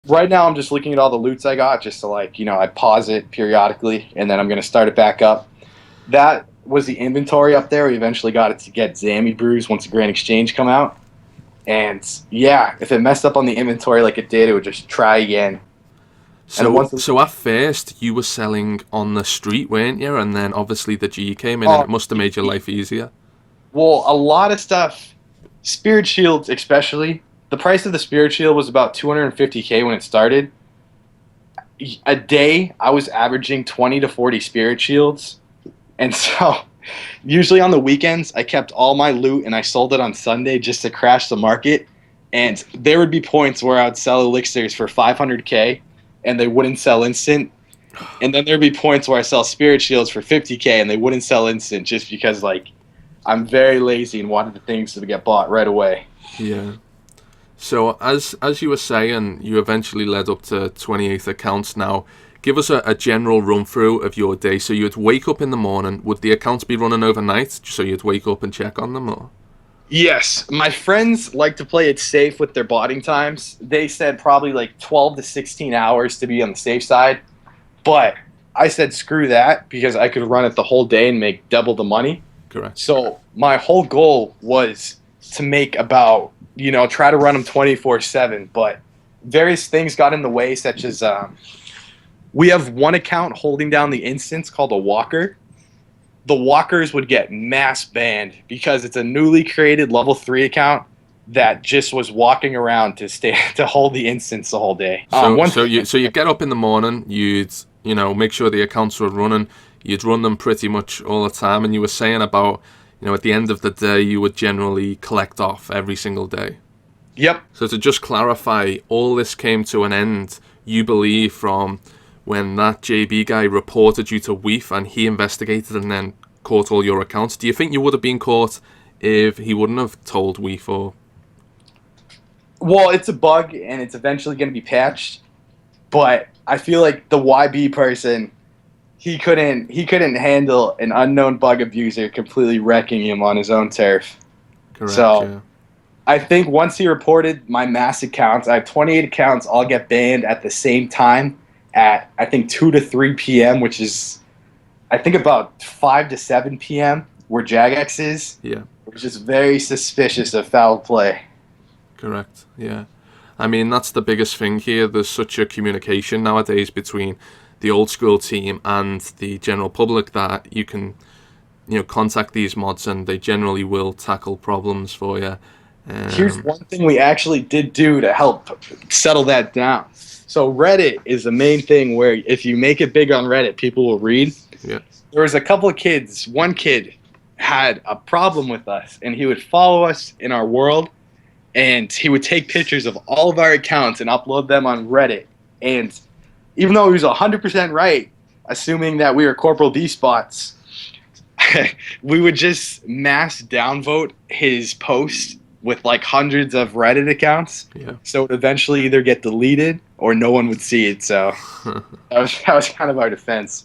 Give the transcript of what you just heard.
Right now, I'm just looking at all the loots I got, just to I pause it periodically, and then I'm gonna start it back up. That was the inventory up there. We eventually got it to get Zammy brews once the Grand Exchange come out, and yeah, if it messed up on the inventory like it did, it would just try again. And then So, once, so at first you were selling on the street, weren't you? And then obviously the G came in, and oh, it must have made your life easier. well, a lot of stuff, Spirit Shields especially. The price of the Spirit Shield was about 250K when it started. A day, I was averaging 20 to 40 Spirit Shields. And so, usually on the weekends, I kept all my loot and I sold it on Sunday just to crash the market. And there would be points where I would sell elixirs for 500K and they wouldn't sell instant. And then there'd be points where I sell Spirit Shields for 50K and they wouldn't sell instant just because, I'm very lazy and wanted the things to get bought right away. Yeah. So as you were saying, you eventually led up to 28 accounts now. Give us a general run through of your day. So you'd wake up in the morning. Would the accounts be running overnight? So you'd wake up and check on them, or? Yes, my friends like to play it safe with their botting times. They said probably 12 to 16 hours to be on the safe side. But I said screw that because I could run it the whole day and make double the money. Correct. So my whole goal was to make about, try to run them 24/7. But various things got in the way, such as we have one account holding down the instance called a walker. The walkers would get mass banned because it's a newly created level 3 account that just was walking around to stay to hold the instance the whole day. So you get up in the morning. You'd make sure the accounts were running. You'd run them pretty much all the time, and you were saying about at the end of the day you would generally collect off every single day. Yep. So to just clarify, all this came to an end, you believe, from when that JB guy reported you to WEEF and he investigated and then caught all your accounts. Do you think you would have been caught if he wouldn't have told WEEF? Or? Well, it's a bug and it's eventually going to be patched, but I feel like the YB person, he couldn't handle an unknown bug abuser completely wrecking him on his own turf. Correct, So yeah. I think once he reported my mass accounts, I have 28 accounts all get banned at the same time at, I think, 2 to 3 p.m., which is, I think, about 5 to 7 p.m., where Jagex is, Yeah. which is very suspicious of foul play. Correct, yeah. I mean, that's the biggest thing here. There's such a communication nowadays between the old school team and the general public that you can, contact these mods and they generally will tackle problems for you. Here's one thing we actually did do to help settle that down. So Reddit is the main thing where if you make it big on Reddit, people will read. Yeah. There was a couple of kids. One kid had a problem with us, and he would follow us in our world, and he would take pictures of all of our accounts and upload them on Reddit. And even though he was 100% right, assuming that we were Corporal D spots, we would just mass downvote his post with hundreds of Reddit accounts. Yeah. So it would eventually either get deleted or no one would see it. So that was kind of our defense.